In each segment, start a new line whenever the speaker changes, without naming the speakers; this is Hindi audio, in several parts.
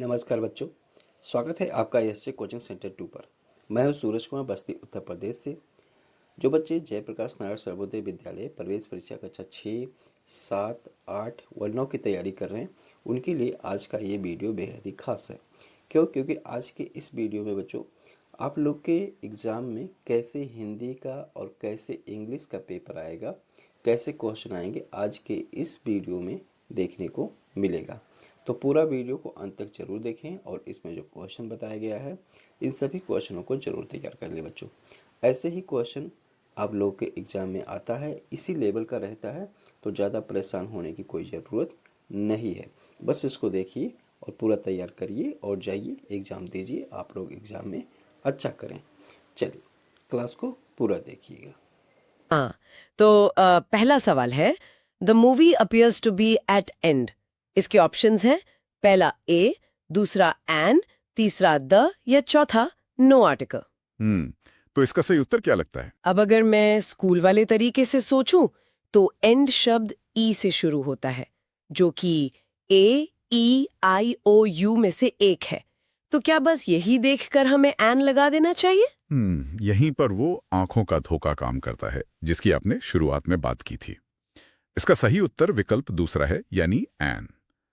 नमस्कार बच्चों, स्वागत है आपका एसजे कोचिंग सेंटर 2 पर। मैं हूं सूरज कुमार, बस्ती उत्तर प्रदेश से। जो बच्चे जयप्रकाश नारायण सर्वोदय विद्यालय प्रवेश परीक्षा कक्षा 6, 7, 8 व 9 की तैयारी कर रहे हैं, उनके लिए आज का ये वीडियो बेहद ही खास है। क्योंकि आज के इस वीडियो में बच्चों आप लोग के एग्ज़ाम में कैसे हिंदी का और कैसे इंग्लिश का पेपर आएगा, कैसे क्वेश्चन आएंगे, आज के इस वीडियो में देखने को मिलेगा। तो पूरा वीडियो को अंत तक जरूर देखें और इसमें जो क्वेश्चन बताया गया है इन सभी क्वेश्चनों को जरूर तैयार कर लें बच्चों। ऐसे ही क्वेश्चन आप लोग के एग्ज़ाम में आता है, इसी लेवल का रहता है, तो ज़्यादा परेशान होने की कोई ज़रूरत नहीं है। बस इसको देखिए और पूरा तैयार करिए और जाइए एग्ज़ाम दीजिए, आप लोग एग्ज़ाम में अच्छा करें। चलिए क्लास को पूरा देखिएगा।
हाँ, तो पहला सवाल है, the movie appears to be at end. इसके ऑप्शंस हैं, पहला ए, दूसरा एन, तीसरा द या चौथा नो आर्टिकल।
तो इसका सही उत्तर क्या लगता है?
अब अगर मैं स्कूल वाले तरीके से सोचूं तो एंड शब्द ई से शुरू होता है, जो कि ए ई आई ओ यू में से एक है। तो क्या बस यही देखकर हमें एन लगा देना चाहिए?
यहीं पर वो आंखों का धोखा काम करता है, जिसकी आपने शुरुआत में बात की थी। इसका सही उत्तर विकल्प दूसरा है, यानी एन।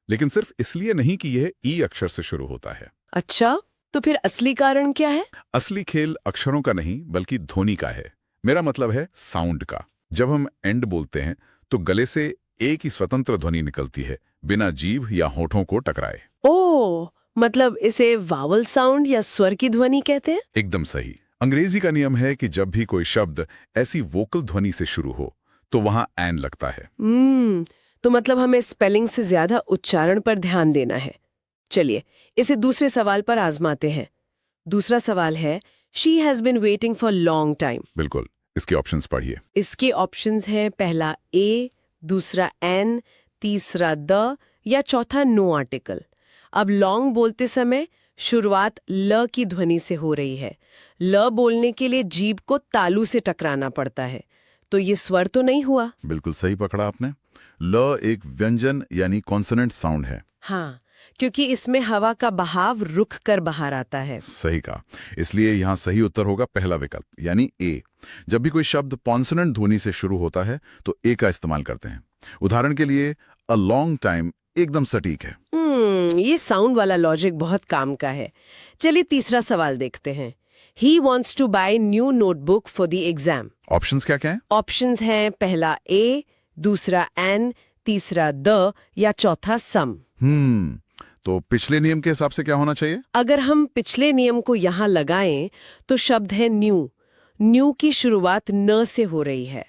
लेकिन सिर्फ इसलिए नहीं कि यह ई अक्षर से शुरू होता है।
अच्छा, तो फिर असली कारण क्या है?
असली खेल अक्षरों का नहीं बल्कि ध्वनि का है। मेरा मतलब है साउंड का। जब हम एंड बोलते हैं तो गले से एक ही स्वतंत्र ध्वनि निकलती है, बिना जीभ या होठों को टकराए।
ओह, मतलब इसे वावल साउंड या स्वर की ध्वनि कहते हैं?
एकदम सही। अंग्रेजी का नियम है कि जब भी कोई शब्द ऐसी वोकल ध्वनि से शुरू हो तो वहां एन लगता है।
तो मतलब हमें स्पेलिंग से ज्यादा उच्चारण पर ध्यान देना है। चलिए इसे दूसरे सवाल पर आजमाते हैं। दूसरा सवाल है, she has been waiting for long time.
बिल्कुल, इसके ऑप्शंस पढ़िए।
इसके ऑप्शंस हैं, पहला ए, दूसरा एन, तीसरा द या चौथा नो आर्टिकल। अब लॉन्ग बोलते समय शुरुआत ल की ध्वनि से हो रही है। ल बोलने के लिए जीभ को तालू से टकराना पड़ता है, तो ये स्वर तो नहीं हुआ।
बिल्कुल सही पकड़ा आपने। ल एक व्यंजन यानी कॉन्सोनेंट साउंड है।
हाँ, क्योंकि इसमें हवा का बहाव रुक कर बाहर आता है।
सही कहा। इसलिए यहाँ सही उत्तर होगा पहला विकल्प, यानी ए। जब भी कोई शब्द कॉन्सोनेंट ध्वनि से शुरू होता है तो ए का इस्तेमाल करते हैं। उदाहरण के लिए अ लॉन्ग टाइम एकदम सटीक है।
ये साउंड वाला लॉजिक बहुत काम का है। चलिए तीसरा सवाल देखते हैं। He wants to buy new notebook for the exam.
Options क्या क्या है?
ऑप्शंस हैं, पहला ए, दूसरा एन, तीसरा द या चौथा सम।
तो पिछले नियम के हिसाब से क्या होना चाहिए?
अगर हम पिछले नियम को यहाँ लगाएं तो शब्द है न्यू। न्यू की शुरुआत न से हो रही है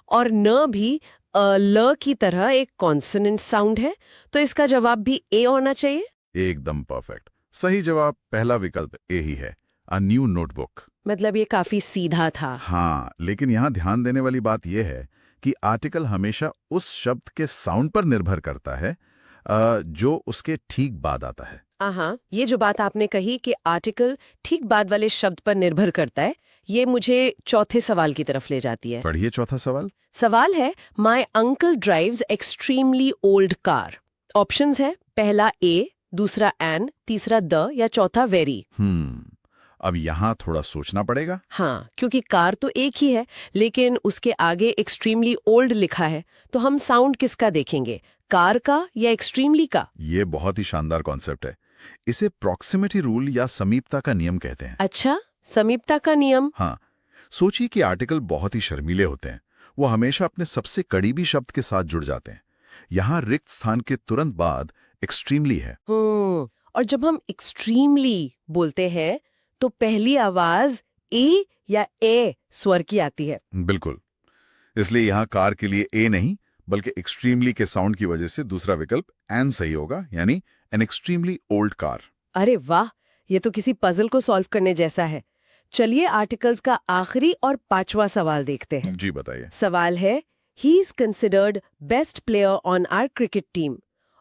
और न भी ल की तरह एक कॉन्सोनेंट साउंड है, तो इसका जवाब भी ए होना चाहिए।
एकदम परफेक्ट। सही जवाब पहला विकल्प ए ही है, अ न्यू नोटबुक।
मतलब ये काफी सीधा था।
हाँ, लेकिन यहाँ ध्यान देने वाली बात यह है कि आर्टिकल हमेशा उस शब्द के साउंड पर निर्भर करता है जो उसके ठीक बाद आता है।
हाँ, ये जो बात आपने कही कि आर्टिकल ठीक बाद वाले शब्द पर निर्भर करता है, ये मुझे चौथे सवाल की तरफ ले जाती है।
पढ़िए चौथा सवाल।
सवाल है, my uncle drives extremely old car. Options है, पहला ए, दूसरा एन, तीसरा द या चौथा वेरी।
अब यहाँ थोड़ा सोचना पड़ेगा।
हाँ, क्योंकि कार तो एक ही है, लेकिन उसके आगे एक्सट्रीमली ओल्ड लिखा है, तो हम साउंड किसका देखेंगे, कार का या एक्सट्रीमली का?
ये बहुत ही शानदार कॉन्सेप्ट है। इसे प्रॉक्सिमिटी रूल या समीपता का नियम कहते हैं।
अच्छा, समीपता का नियम।
हाँ, सोचिए कि आर्टिकल बहुत ही शर्मीले होते हैं। वो हमेशा अपने सबसे करीबी शब्द के साथ जुड़ जाते हैं। यहाँ रिक्त स्थान के तुरंत बाद एक्सट्रीमली है।
और जब हम एक्सट्रीमली बोलते हैं तो पहली आवाज ए या ए स्वर की आती है।
बिल्कुल, इसलिए यहाँ कार के लिए ए नहीं बल्कि एक्सट्रीमली के साउंड की वजह से दूसरा विकल्प एन सही होगा, यानी एन एक्सट्रीमली ओल्ड कार।
अरे वाह, ये तो किसी पजल को सॉल्व करने जैसा है। चलिए आर्टिकल्स का आखिरी और पांचवा सवाल देखते हैं।
जी बताइए।
सवाल है, he is considered best player on our cricket team.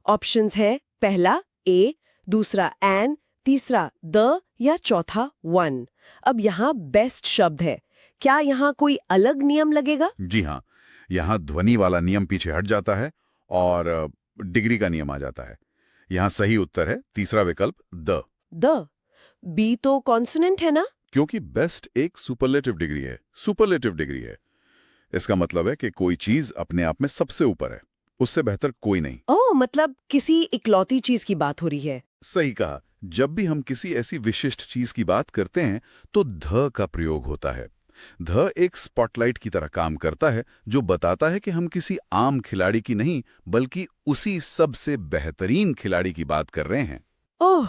Options है, पहला ए, दूसरा एन, तीसरा द या चौथा वन। अब यहाँ बेस्ट शब्द है, क्या यहाँ कोई अलग नियम लगेगा?
जी हाँ, यहाँ ध्वनि वाला नियम पीछे हट जाता है और डिग्री का नियम आ जाता है। यहाँ सही उत्तर है तीसरा विकल्प द,
द। बी तो कॉन्सोनेंट है ना?
क्योंकि बेस्ट एक सुपरलेटिव डिग्री है, सुपरलेटिव डिग्री है। इसका मतलब है कि कोई चीज अपने आप में सबसे ऊपर है, उससे बेहतर कोई नहीं।
ओह, मतलब किसी इकलौती चीज की बात हो रही है।
सही कहा। जब भी हम किसी ऐसी विशिष्ट चीज की बात करते हैं तो ध का प्रयोग होता है। ध एक स्पॉटलाइट की तरह काम करता है जो बताता है कि हम किसी आम खिलाड़ी की नहीं बल्कि उसी सबसे बेहतरीन खिलाड़ी की बात कर रहे हैं।
ओह,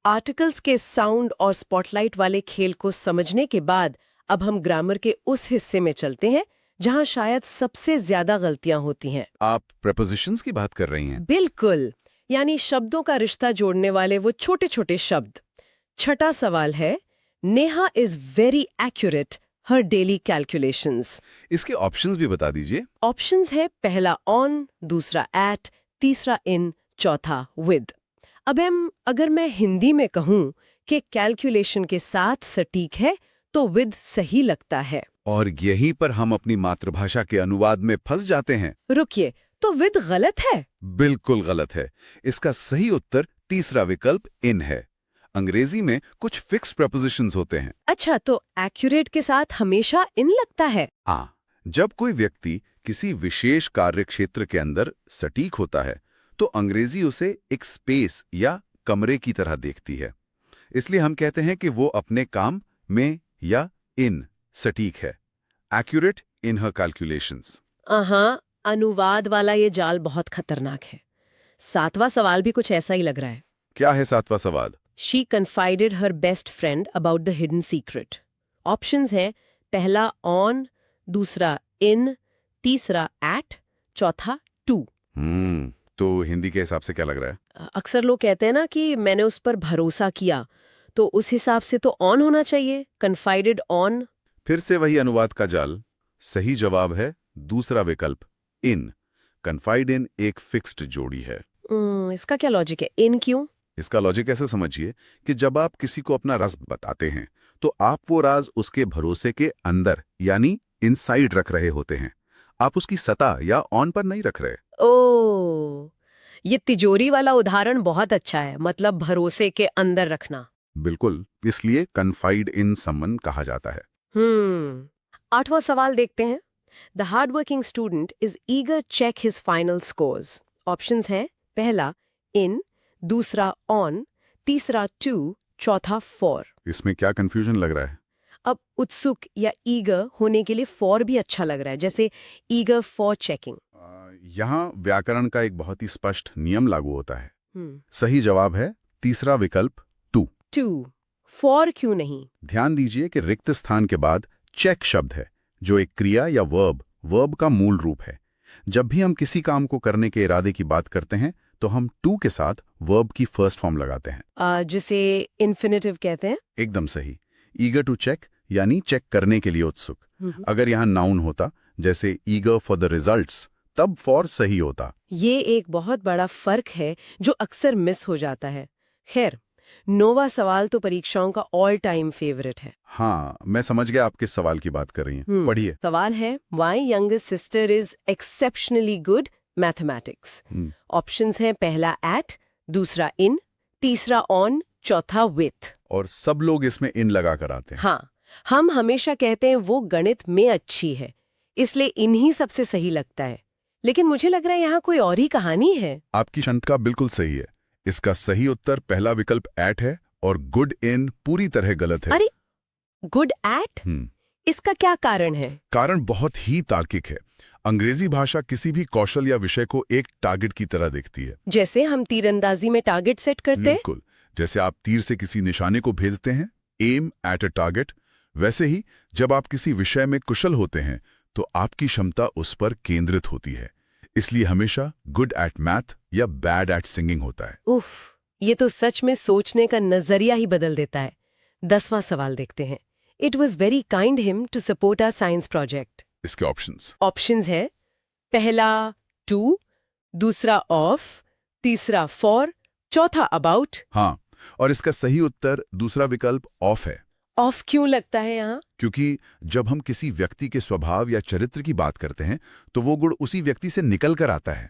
आर्टिकल्स के साउंड और स्पॉटलाइट वाले खेल को समझने के बाद अब हम ग्रामर के उस हिस्से में चलते हैं जहां शायद सबसे ज्यादा गलतियां होती हैं।
आप प्रेपोजिशंस की बात कर रही हैं?
बिल्कुल, यानी शब्दों का रिश्ता जोड़ने वाले वो छोटे छोटे शब्द। छठा सवाल है, Neha is very accurate her daily calculations.
इसके ऑप्शंस भी बता दीजिए।
ऑप्शंस है पहला ऑन, दूसरा एट, तीसरा इन, चौथा विद। अब अगर मैं हिंदी में कहूं कि कैलकुलेशन के साथ सटीक है तो विद सही लगता है।
और यहीं पर हम अपनी मातृभाषा के अनुवाद में फंस जाते हैं।
रुकिए, तो विद गलत है?
बिल्कुल गलत है। इसका सही उत्तर तीसरा विकल्प इन है। अंग्रेजी में कुछ फिक्स प्रपोजिशंस होते हैं।
अच्छा, तो एक्यूरेट के साथ हमेशा इन लगता है?
जब कोई व्यक्ति किसी विशेष कार्य क्षेत्र के अंदर सटीक होता है तो अंग्रेजी उसे एक स्पेस या कमरे की तरह देखती है। इसलिए हम कहते हैं कि वो अपने काम में या इन सटीक है। एक्यूरेट इन हर कैलकुलेशंस।
अनुवाद वाला ये जाल बहुत खतरनाक है। सातवां सवाल भी कुछ ऐसा ही लग रहा है।
क्या है सातवां सवाल?
She confided her best friend about the hidden secret. Options है पहला on, दूसरा in, तीसरा at, चौथा to.
तो हिंदी के हिसाब से क्या लग रहा है?
अक्सर लोग कहते हैं ना कि मैंने उस पर भरोसा किया, तो उस हिसाब से तो on होना चाहिए। Confided on.
फिर से वही अनुवाद का जाल। सही जवाब है दूसरा विकल्प इन। कन्फाइड इन एक फिक्स्ड जोड़ी है।
इसका क्या लॉजिक है? in क्यों?
इसका लॉजिक ऐसे समझिए कि जब आप किसी को अपना राज बताते हैं तो आप वो राज उसके भरोसे के अंदर यानी इनसाइड रख रहे होते हैं। आप उसकी सतह या ऑन पर नहीं रख रहे।
ओह, ये तिजोरी वाला उदाहरण बहुत अच्छा है, मतलब भरोसे के अंदर रखना।
बिल्कुल, इसलिए कन्फाइड इन समवन कहा जाता है।
आठवां सवाल देखते हैं। The hardworking student is eager check his final scores. Options हैं पहला इन, दूसरा ऑन, तीसरा टू, चौथा फॉर।
इसमें क्या कंफ्यूजन लग रहा है?
अब उत्सुक या ईगर होने के लिए फॉर भी अच्छा लग रहा है, जैसे ईगर फॉर चेकिंग।
यहाँ व्याकरण का एक बहुत ही स्पष्ट नियम लागू होता है। सही जवाब है तीसरा विकल्प टू।
फॉर क्यों नहीं?
ध्यान दीजिए कि रिक्त स्थान के बाद चेक शब्द है जो एक क्रिया या वर्ब का मूल रूप है। जब भी हम किसी काम को करने के इरादे की बात करते हैं तो हम टू के साथ वर्ब की फर्स्ट फॉर्म लगाते हैं,
जिसे इन्फिनेटिव कहते हैं।
एकदम सही। ईगर टू चेक यानी चेक करने के लिए उत्सुक। अगर यहाँ नाउन होता जैसे ईगर फॉर द रिजल्ट्स तब फॉर सही होता।
ये एक बहुत बड़ा फर्क है जो अक्सर मिस हो जाता है। खैर, नोवा सवाल तो परीक्षाओं का ऑल टाइम फेवरेट है।
हाँ, मैं समझ गया आप किस सवाल की बात कर रही हैं। पढ़िए।
सवाल है, why youngest sister is exceptionally good mathematics. Options हैं पहला एट, दूसरा इन, तीसरा ऑन, चौथा विथ।
और सब लोग इसमें इन लगा कर आते हैं।
हाँ, हम हमेशा कहते हैं वो गणित में अच्छी है, इसलिए इन्हीं सबसे सही लगता है। लेकिन मुझे लग रहा है यहाँ कोई और ही कहानी है।
आपकी शंका बिल्कुल सही है। इसका सही उत्तर पहला विकल्प एट है और गुड इन पूरी तरह गलत है।
अरे, गुड एट? इसका क्या कारण है?
कारण बहुत ही तार्किक है। अंग्रेजी भाषा किसी भी कौशल या विषय को एक टारगेट की तरह देखती है।
जैसे हम तीरंदाजी में टारगेट सेट करते हैं।
बिल्कुल, जैसे आप तीर से किसी निशाने को भेजते हैं, एम एट अ टारगेट, वैसे ही जब आप किसी विषय में कुशल होते हैं तो आपकी क्षमता उस पर केंद्रित होती है। इसलिए हमेशा गुड एट मैथ या बैड एट सिंगिंग होता है।
उफ, ये तो सच में सोचने का नजरिया ही बदल देता है। 10वां सवाल देखते हैं। It was very kind him to support our science project.
इसके ऑप्शंस
है पहला टू, दूसरा ऑफ, तीसरा फॉर, चौथा अबाउट।
हाँ, और इसका सही उत्तर दूसरा विकल्प ऑफ है।
ऑफ क्यों लगता है यहाँ?
क्योंकि जब हम किसी व्यक्ति के स्वभाव या चरित्र की बात करते हैं तो वो गुण उसी व्यक्ति से निकल कर आता है।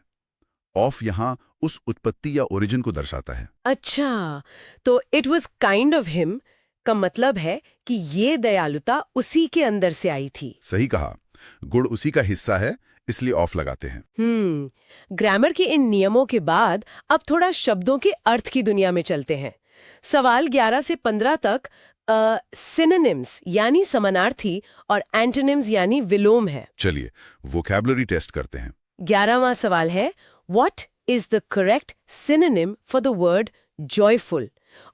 ऑफ यहाँ उस उत्पत्ति या ओरिजिन को दर्शाता है।
अच्छा, तो it was kind of him का मतलब है कि ये दयालुता उसी के अंदर से आई थी।
सही कहा, गुण उसी का हिस्सा है, इसलिए ऑफ लगाते हैं।
ग्रामर के इन नियमों के बाद अब थोड़ा शब्दों के अर्थ की दुनिया में चलते हैं। सवाल 11 से 15 तक सिनोनिम्स यानी समानार्थी और एंटोनिम्स यानी विलोम है।
चलिए वोकैबुलरी टेस्ट करते हैं।
11वां सवाल है, what is the correct synonym for the word joyful?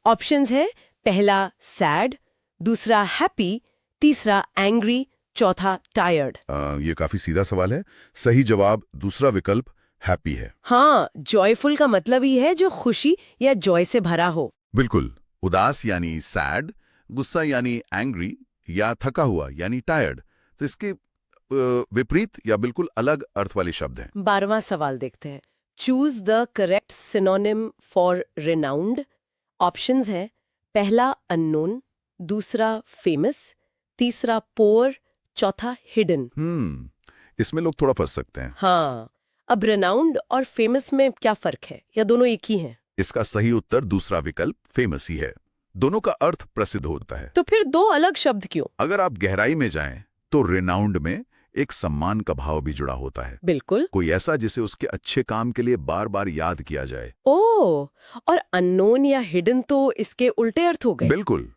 Options है, पहला सैड, दूसरा हैप्पी, तीसरा एंग्री, चौथा टायर्ड।
ये काफी सीधा सवाल है। सही जवाब दूसरा विकल्प हैप्पी है।
हाँ, जॉयफुल का मतलब ही है जो खुशी या जॉय से भरा हो।
बिल्कुल। उदास यानी सैड, गुस्सा यानी एंग्री, या थका हुआ यानी टायर्ड। तो इसके विपरीत या बिल्कुल अलग अर्थ वाले शब्द हैं।
12वां सवाल देखते हैं, choose the correct synonym for renowned. Options हैं, पहला अननोन, दूसरा फेमस, तीसरा पोअर, चौथा हिडन।
इसमें लोग थोड़ा फंस सकते हैं।
हाँ, अब रिनाउंड और फेमस में क्या फर्क है, या दोनों एक ही हैं?
इसका सही उत्तर दूसरा विकल्प फेमस ही है। दोनों का अर्थ प्रसिद्ध होता है।
तो फिर दो अलग शब्द क्यों?
अगर आप गहराई में जाएं तो रिनाउंड में एक सम्मान का भाव भी जुड़ा होता है।
बिल्कुल।
कोई ऐसा जिसे उसके अच्छे काम के लिए बार बार याद किया जाए।
ओह, और अननोन या हिडन तो इसके उल्टे अर्थ हो गए।
बिल्कुल।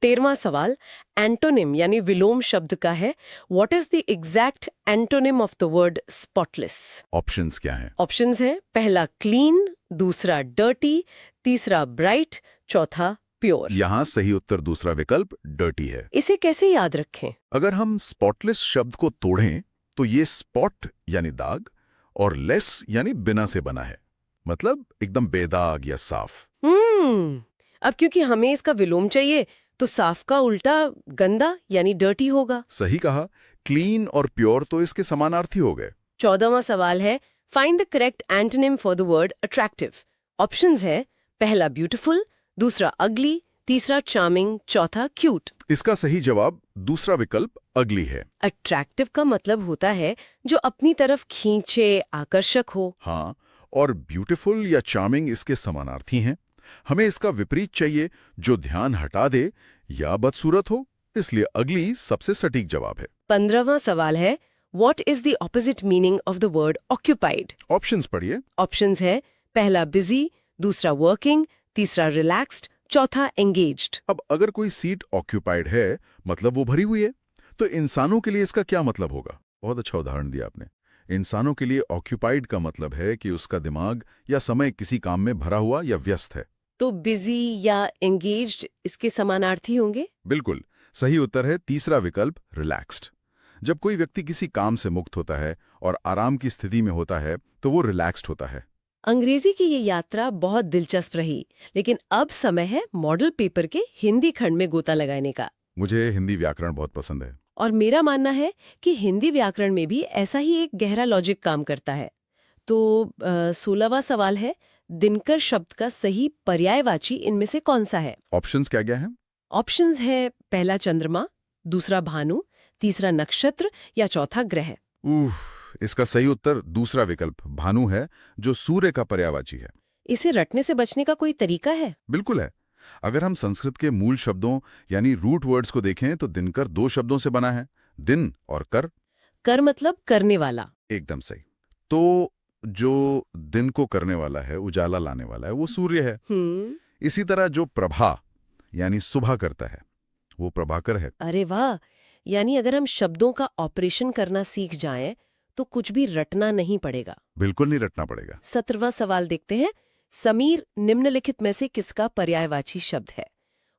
13वां सवाल एंटोनिम यानी विलोम शब्द का है। What is the exact antonym of the word spotless?
Options क्या हैं?
ऑप्शंस हैं, पहला क्लीन, दूसरा डर्टी, तीसरा ब्राइट, चौथा प्योर।
यहाँ सही उत्तर दूसरा विकल्प डर्टी है।
इसे कैसे याद रखें?
अगर हम स्पॉटलेस शब्द को तोड़ें तो ये स्पॉट यानी दाग और लेस यानी बिना से बना है, मतलब एकदम बेदाग या साफ।
अब क्योंकि हमें इसका विलोम चाहिए तो साफ का उल्टा गंदा यानी डर्टी होगा।
सही कहा। क्लीन और प्योर तो इसके समानार्थी हो गए।
14वां सवाल है, find the correct antonym for the word attractive. Options है, पहला ब्यूटीफुल, दूसरा अगली, तीसरा चार्मिंग, चौथा क्यूट।
इसका सही जवाब दूसरा विकल्प अगली है।
अट्रैक्टिव का मतलब होता है जो अपनी तरफ खींचे, आकर्षक हो।
हाँ, और ब्यूटीफुल या चार्मिंग इसके समानार्थी हैं। हमें इसका विपरीत चाहिए जो ध्यान हटा दे या बदसूरत हो, इसलिए अगली सबसे सटीक जवाब है।
15वां सवाल है, what is the opposite meaning of the word occupied?
Options पढ़िए।
ऑप्शंस है, पहला बिजी, दूसरा वर्किंग, तीसरा रिलैक्स्ड, चौथा एंगेज्ड।
अब अगर कोई सीट ऑक्यूपाइड है मतलब वो भरी हुई है, तो इंसानों के लिए इसका क्या मतलब होगा? बहुत अच्छा उदाहरण दिया आपने। इंसानों के लिए ऑक्यूपाइड का मतलब है कि उसका दिमाग या समय किसी काम में भरा हुआ या व्यस्त है।
तो बिजी या एंगेज्ड इसके समानार्थी होंगे?
बिल्कुल सही उत्तर है तीसरा विकल्प रिलैक्स्ड। जब कोई व्यक्ति किसी काम से मुक्त होता है और आराम की स्थिति में होता है तो वो रिलैक्स्ड होता है।
अंग्रेजी की ये यात्रा बहुत दिलचस्प रही, लेकिन अब समय है मॉडल पेपर के हिंदी खंड में गोता लगाने का।
मुझे हिंदी व्याकरण बहुत पसंद है।
और मेरा मानना है कि हिंदी व्याकरण में भी ऐसा ही एक गहरा लॉजिक काम करता है। तो 16वां सवाल है, दिनकर शब्द का सही पर्यायवाची इनमें से कौन सा है?
ऑप्शंस क्या क्या हैं?
ऑप्शंस है, पहला चंद्रमा, दूसरा भानु, तीसरा नक्षत्र या चौथा ग्रह।
इसका सही उत्तर दूसरा विकल्प भानु है, जो सूर्य का पर्यायवाची है।
इसे रटने से बचने का कोई तरीका है?
बिल्कुल है। अगर हम संस्कृत के मूल शब्दों यानी रूट वर्ड्स को देखें तो दिनकर दो शब्दों से बना है, दिन और कर।
कर मतलब करने वाला।
एकदम सही। तो जो दिन को करने वाला है, उजाला लाने वाला है, वो सूर्य है। इसी तरह जो प्रभा यानी सुबह करता है वो प्रभाकर है।
अरे वाह, यानी अगर हम शब्दों का ऑपरेशन करना सीख जाएं तो कुछ भी रटना नहीं पड़ेगा।
बिल्कुल नहीं रटना पड़ेगा।
17वां सवाल देखते हैं, समीर निम्नलिखित में से किसका पर्यायवाची शब्द है?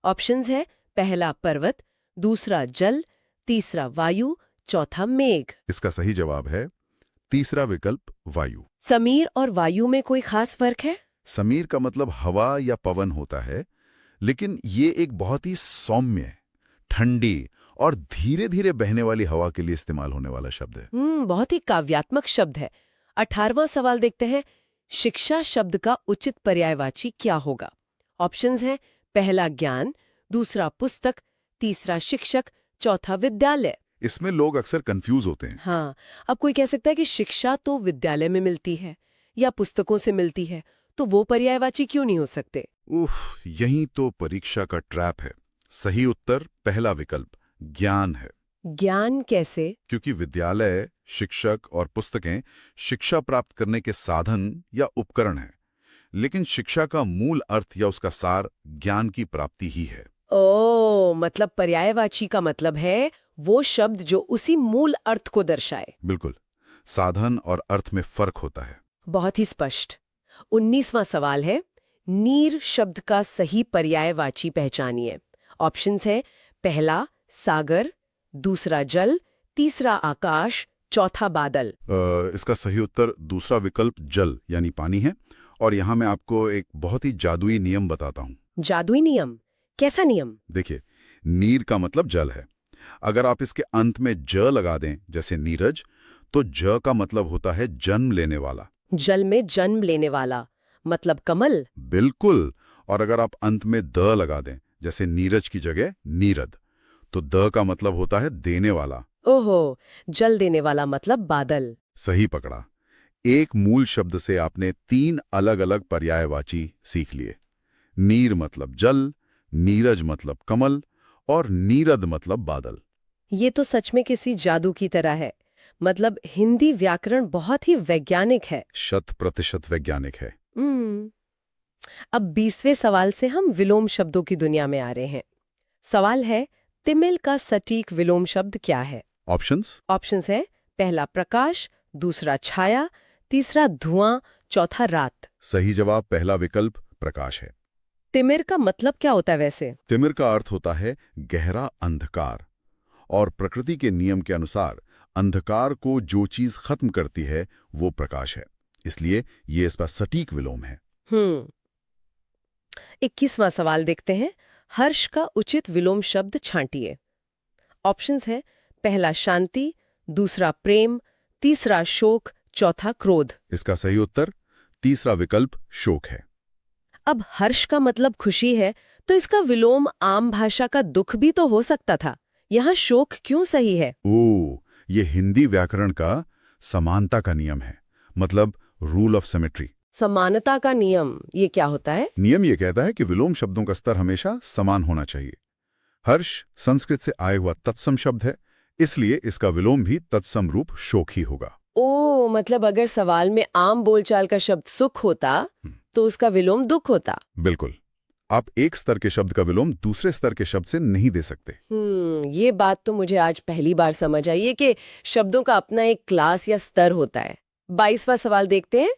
ऑप्शंस है, पहला पर्वत, दूसरा जल, तीसरा वायु, चौथा मेघ।
इसका सही जवाब है तीसरा विकल्प वायु।
समीर और वायु में कोई खास फर्क है?
समीर का मतलब हवा या पवन होता है, लेकिन ये एक बहुत ही सौम्य, ठंडी और धीरे धीरे बहने वाली हवा के लिए इस्तेमाल होने वाला शब्द है।
बहुत ही काव्यात्मक शब्द है। 18वां सवाल देखते हैं, शिक्षा शब्द का उचित पर्यायवाची क्या होगा? ऑप्शंस हैं, पहला ज्ञान, दूसरा पुस्तक, तीसरा शिक्षक, चौथा विद्यालय।
इसमें लोग अक्सर कंफ्यूज होते हैं।
हाँ, अब कोई कह सकता है कि शिक्षा तो विद्यालय में मिलती है या पुस्तकों से मिलती है, तो वो पर्यायवाची क्यों नहीं हो सकते?
उफ, यही तो परीक्षा का ट्रैप है। सही उत्तर पहला विकल्प ज्ञान है,
ज्ञान कैसे?
क्योंकि विद्यालय, शिक्षक और पुस्तकें शिक्षा प्राप्त करने के साधन या उपकरण हैं, लेकिन शिक्षा का मूल अर्थ या उसका सार ज्ञान की प्राप्ति ही है।
ओ, मतलब पर्यायवाची का मतलब है वो शब्द जो उसी मूल अर्थ को दर्शाए।
बिल्कुल, साधन और अर्थ में फर्क होता है।
बहुत ही स्पष्ट। 19वां सवाल है, नीर शब्द का सही पर्यायवाची पहचानिए। ऑप्शंस है, पहला सागर, दूसरा जल, तीसरा आकाश, चौथा बादल।
इसका सही उत्तर दूसरा विकल्प जल यानी पानी है। और यहाँ मैं आपको एक बहुत ही जादुई नियम बताता हूँ।
जादुई नियम? कैसा नियम?
देखिए, नीर का मतलब जल है। अगर आप इसके अंत में ज लगा दें, जैसे नीरज, तो ज का मतलब होता है जन्म लेने वाला।
जल में जन्म लेने वाला, मतलब कमल।
बिल्कुल। और अगर आप अंत में द लगा दें, जैसे नीरज की जगह नीरद, तो द का मतलब होता है देने वाला।
ओहो, जल देने वाला मतलब बादल।
सही पकड़ा। एक मूल शब्द से आपने 3 अलग-अलग पर्यायवाची सीख लिए। नीर मतलब जल, नीरज मतलब कमल और नीरद मतलब बादल।
ये तो सच में किसी जादू की तरह है। मतलब हिंदी व्याकरण बहुत ही वैज्ञानिक है।
100% वैज्ञानिक है।
अब 20वें सवाल से हम विलोम शब्दों की दुनिया में आ रहे हैं। सवाल है, तिमिल का सटीक विलोम शब्द क्या है?
ऑप्शंस?
ऑप्शंस है, पहला प्रकाश, दूसरा छाया, तीसरा धुआं, चौथा रात।
सही जवाब पहला विकल्प प्रकाश है।
तिमिर का मतलब क्या होता है वैसे?
तिमिर का अर्थ होता है गहरा अंधकार, और प्रकृति के नियम के अनुसार अंधकार को जो चीज खत्म करती है वो प्रकाश है। इसलिए ये इसका सटीक विलोम है।
21वां सवाल देखते हैं। हर्ष का उचित विलोम शब्द छांटिए। ऑप्शंस है, पहला शांति, दूसरा प्रेम, तीसरा शोक, चौथा क्रोध।
इसका सही उत्तर तीसरा विकल्प शोक है।
अब हर्ष का मतलब खुशी है, तो इसका विलोम आम भाषा का दुख भी तो हो सकता था। यहाँ शोक क्यों सही है?
ये हिंदी व्याकरण का समानता का नियम है, मतलब रूल ऑफ सिमेट्री।
समानता का नियम, ये क्या होता है?
नियम ये कहता है कि विलोम शब्दों का स्तर हमेशा समान होना चाहिए। हर्ष संस्कृत से आया हुआ तत्सम शब्द है, इसलिए इसका विलोम भी तत्सम रूप शोक ही होगा।
ओ, मतलब अगर सवाल में आम बोलचाल का शब्द सुख होता तो उसका विलोम दुख होता।
बिल्कुल। आप एक स्तर के शब्द का विलोम दूसरे स्तर के शब्द से नहीं दे सकते।
ये बात तो मुझे आज पहली बार समझ आई है कि शब्दों का अपना एक क्लास या स्तर होता है। 22वां सवाल देखते हैं।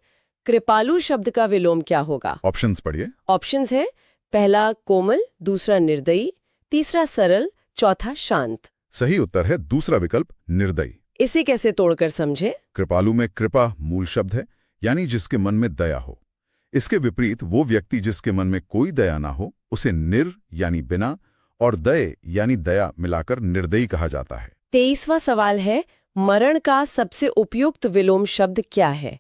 कृपालु शब्द का विलोम क्या होगा?
ऑप्शंस पढ़िए।
ऑप्शंस है, पहला कोमल, दूसरा निर्दयी, तीसरा सरल, चौथा शांत।
सही उत्तर है दूसरा विकल्प निर्दयी।
इसे कैसे तोड़कर समझे?
कृपालु में कृपा मूल शब्द है, यानी जिसके मन में दया हो। इसके विपरीत वो व्यक्ति जिसके मन में कोई दया ना हो, उसे निर यानी बिना और दय यानी दया मिलाकर निर्दयी कहा जाता है।
23वां सवाल है, मरण का सबसे उपयुक्त विलोम शब्द क्या है?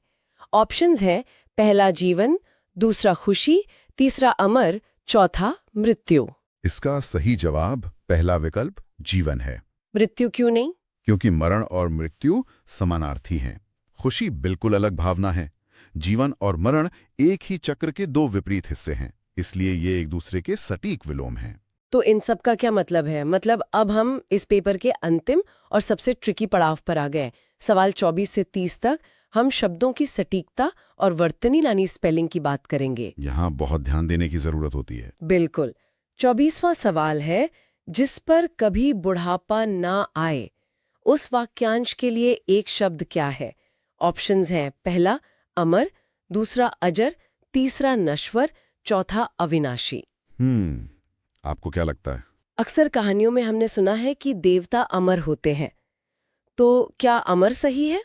ऑप्शंस है, पहला जीवन, दूसरा खुशी, तीसरा अमर, चौथा मृत्यु।
इसका सही जवाब पहला विकल्प जीवन है।
मृत्यु क्यों नहीं?
क्योंकि मरण और मृत्यु समानार्थी हैं। खुशी बिल्कुल अलग भावना है। जीवन और मरण एक ही चक्र के 2 विपरीत हिस्से हैं, इसलिए ये एक दूसरे के सटीक विलोम हैं।
तो इन सब का क्या मतलब है? मतलब अब हम इस पेपर के अंतिम और सबसे ट्रिकी पड़ाव पर आ गए। सवाल 24 से 30 तक हम शब्दों की सटीकता और वर्तनी यानी स्पेलिंग की बात करेंगे।
यहाँ बहुत ध्यान देने की जरूरत होती है।
बिल्कुल। 24वां सवाल है, जिस पर कभी बुढ़ापा ना आए, उस वाक्यांश के लिए एक शब्द क्या है? ऑप्शंस हैं, पहला अमर, दूसरा अजर, तीसरा नश्वर, चौथा अविनाशी।
आपको क्या लगता है?
अक्सर कहानियों में हमने सुना है कि देवता अमर होते हैं, तो क्या अमर सही है?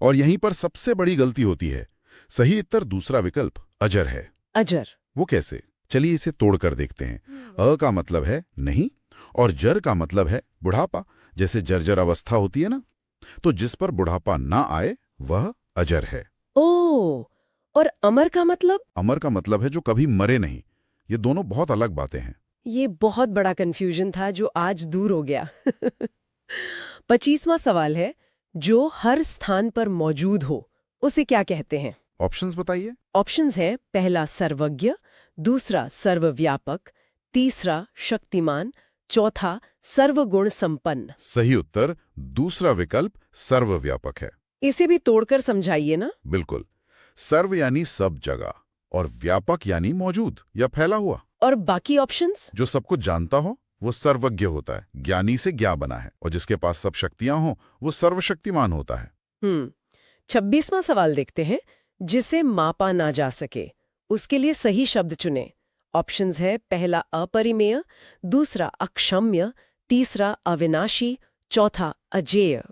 और यहीं पर सबसे बड़ी गलती होती है। सही उत्तर दूसरा विकल्प अजर है।
अजर?
वो कैसे? चलिए इसे तोड़कर देखते हैं। अ का मतलब है नहीं, और जर का मतलब है बुढ़ापा, जैसे जर्जर अवस्था होती है ना। तो जिस पर बुढ़ापा ना आए वह अजर है।
ओह, और अमर का मतलब?
अमर का मतलब है जो कभी मरे नहीं। ये दोनों बहुत अलग बातें हैं।
ये बहुत बड़ा कंफ्यूजन था जो आज दूर हो गया। 25वां सवाल है, जो हर स्थान पर मौजूद हो उसे क्या कहते हैं?
ऑप्शंस बताइए।
ऑप्शंस है, पहला सर्वज्ञ, दूसरा सर्वव्यापक, तीसरा शक्तिमान, चौथा सर्वगुण संपन्न।
सही उत्तर दूसरा विकल्प सर्वव्यापक है।
इसे भी तोड़कर समझाइए ना।
बिल्कुल। सर्व यानी सब जगह और व्यापक यानी मौजूद या फैला हुआ।
और बाकी ऑप्शंस?
जो सब कुछ जानता हो वो सर्वज्ञ होता है, ज्ञानी से ज्ञा बना है, और जिसके पास सब शक्तियां हो वो सर्वशक्तिमान होता है।
26वां सवाल देखते हैं, जिसे मापा ना जा सके उसके लिए सही शब्द चुने। ऑप्शंस है, पहला अपरिमेय, दूसरा अक्षम्य, तीसरा अविनाशी, चौथा अजेय।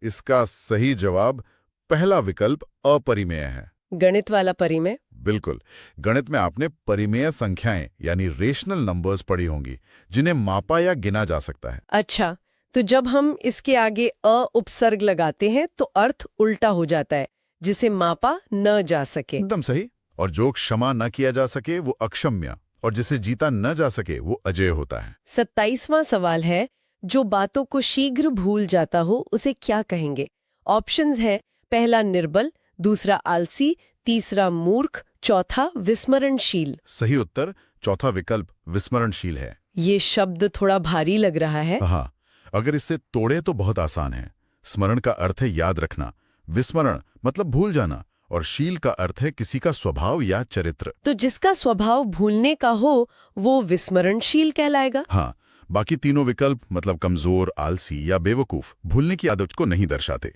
इसका सही जवाब पहला विकल्प अपरिमेय है।
गणित वाला परिमेय?
बिल्कुल। गणित में आपने परिमेय संख्याएं यानी रेशनल नंबर्स पढ़ी होंगी, जिन्हें मापा या गिना जा सकता है।
अच्छा, तो जब हम इसके आगे अ उपसर्ग लगाते हैं तो अर्थ उल्टा हो जाता है, जिसे मापा न जा सके।
एकदम सही। और जो क्षमा न किया जा सके वो अक्षम्य, और जिसे जीता न जा सके वो अजेय होता है।
27वां सवाल है, जो बातों को शीघ्र भूल जाता हो उसे क्या कहेंगे? ऑप्शंस है, पहला निर्बल, दूसरा आलसी, तीसरा मूर्ख, चौथा विस्मरणशील।
सही उत्तर चौथा विकल्प विस्मरणशील है।
ये शब्द थोड़ा भारी लग रहा है।
हाँ, अगर इससे तोड़े तो बहुत आसान है। स्मरण का अर्थ है याद रखना, विस्मरण मतलब भूल जाना, और शील का अर्थ है किसी का स्वभाव या चरित्र।
तो जिसका स्वभाव भूलने का हो वो विस्मरणशील कहलाएगा।
हाँ, बाकी तीनों विकल्प मतलब कमजोर, आलसी या बेवकूफ भूलने की आदत को नहीं दर्शाते।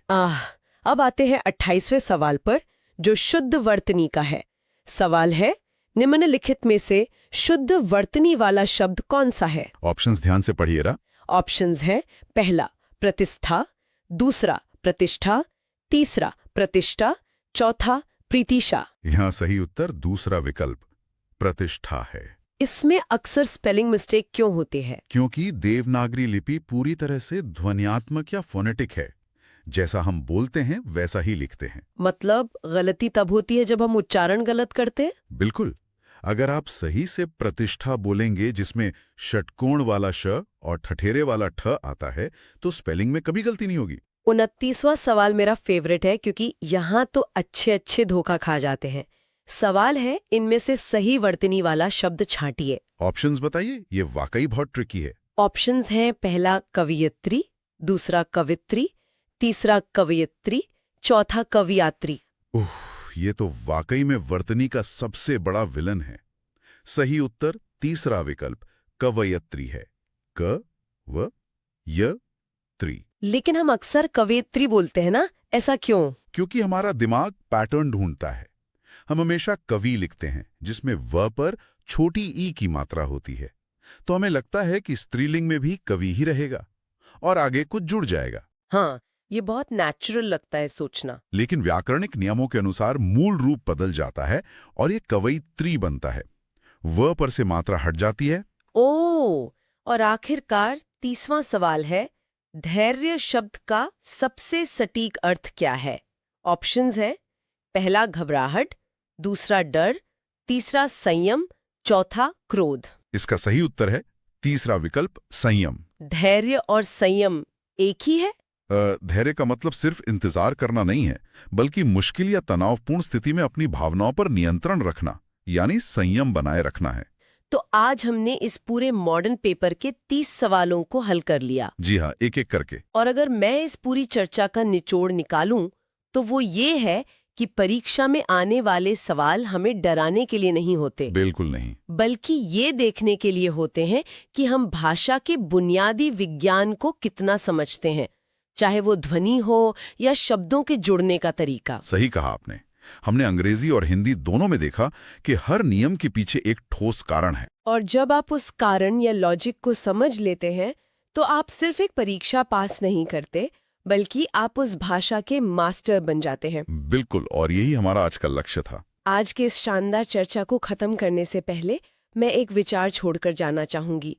अब आते हैं 28वें सवाल पर, जो शुद्ध वर्तनी का है। सवाल है, निम्नलिखित में से शुद्ध वर्तनी वाला शब्द कौन सा है?
ऑप्शंस ध्यान से पढ़िएगा।
ऑप्शंस है, पहला प्रतिष्ठा, दूसरा प्रतिष्ठा, तीसरा प्रतिष्ठा, चौथा प्रीतिशा।
यहाँ सही उत्तर दूसरा विकल्प प्रतिष्ठा है।
इसमें अक्सर स्पेलिंग मिस्टेक क्यों होती है?
क्योंकि देवनागरी लिपि पूरी तरह से ध्वन्यात्मक या फोनेटिक है। जैसा हम बोलते हैं वैसा ही लिखते हैं।
मतलब गलती तब होती है जब हम उच्चारण गलत करते हैं?
बिल्कुल। अगर आप सही से प्रतिष्ठा बोलेंगे जिसमें षटकोण वाला श और ठठेरे वाला ठ आता है तो स्पेलिंग में कभी गलती नहीं होगी।
29वां सवाल मेरा फेवरेट है, क्योंकि यहाँ तो अच्छे धोखा खा जाते हैं। सवाल है, इनमें से सही वर्तनी वाला शब्द छांटिए।
ऑप्शंस बताइए, ये वाकई बहुत ट्रिकी है।
ऑप्शंस हैं, पहला कवियत्री, दूसरा कवित्री, तीसरा कवियत्री, चौथा कवियात्री।
ये तो वाकई में वर्तनी का सबसे बड़ा विलन है। सही उत्तर तीसरा विकल्प कवयत्री है। क व य त्री।
लेकिन हम अक्सर कवियत्री बोलते हैं ना, ऐसा क्यों?
क्योंकि हमारा दिमाग पैटर्न ढूंढता है। हम हमेशा कवि लिखते हैं जिसमें व पर छोटी ई की मात्रा होती है, तो हमें लगता है कि स्त्रीलिंग में भी कवि ही रहेगा और आगे कुछ जुड़ जाएगा।
हाँ, ये बहुत नेचुरल लगता है सोचना।
लेकिन व्याकरणिक नियमों के अनुसार मूल रूप बदल जाता है और ये कवयित्री बनता है। व पर से मात्रा हट जाती है।
और आखिरकार 30वां सवाल है, धैर्य शब्द का सबसे सटीक अर्थ क्या है? ऑप्शंस है, पहला घबराहट, दूसरा डर, तीसरा संयम, चौथा क्रोध।
इसका सही उत्तर है तीसरा विकल्प संयम।
धैर्य और संयम एक ही है?
धैर्य का मतलब सिर्फ इंतजार करना नहीं है, बल्कि मुश्किल या तनावपूर्ण स्थिति में अपनी भावनाओं पर नियंत्रण रखना, यानी संयम बनाए रखना है।
तो आज हमने इस पूरे मॉडर्न पेपर के 30 सवालों को हल कर लिया।
जी हाँ, एक एक करके।
और अगर मैं इस पूरी चर्चा का निचोड़ निकालूं तो वो ये है कि परीक्षा में आने वाले सवाल हमें डराने के लिए नहीं होते।
बिल्कुल नहीं।
बल्कि ये देखने के लिए होते हैं कि हम भाषा के बुनियादी विज्ञान को कितना समझते हैं, चाहे वो ध्वनि हो या शब्दों के जुड़ने का तरीका।
सही कहा आपने। हमने अंग्रेजी और हिंदी दोनों में देखा कि हर नियम के पीछे एक ठोस कारण है।
और जब आप उस कारण या लॉजिक को समझ लेते हैं तो आप सिर्फ एक परीक्षा पास नहीं करते, बल्कि आप उस भाषा के मास्टर बन जाते हैं।
बिल्कुल, और यही हमारा आज का लक्ष्य था।
आज के इस शानदार चर्चा को खत्म करने से पहले मैं एक विचार छोड़कर जाना चाहूंगी।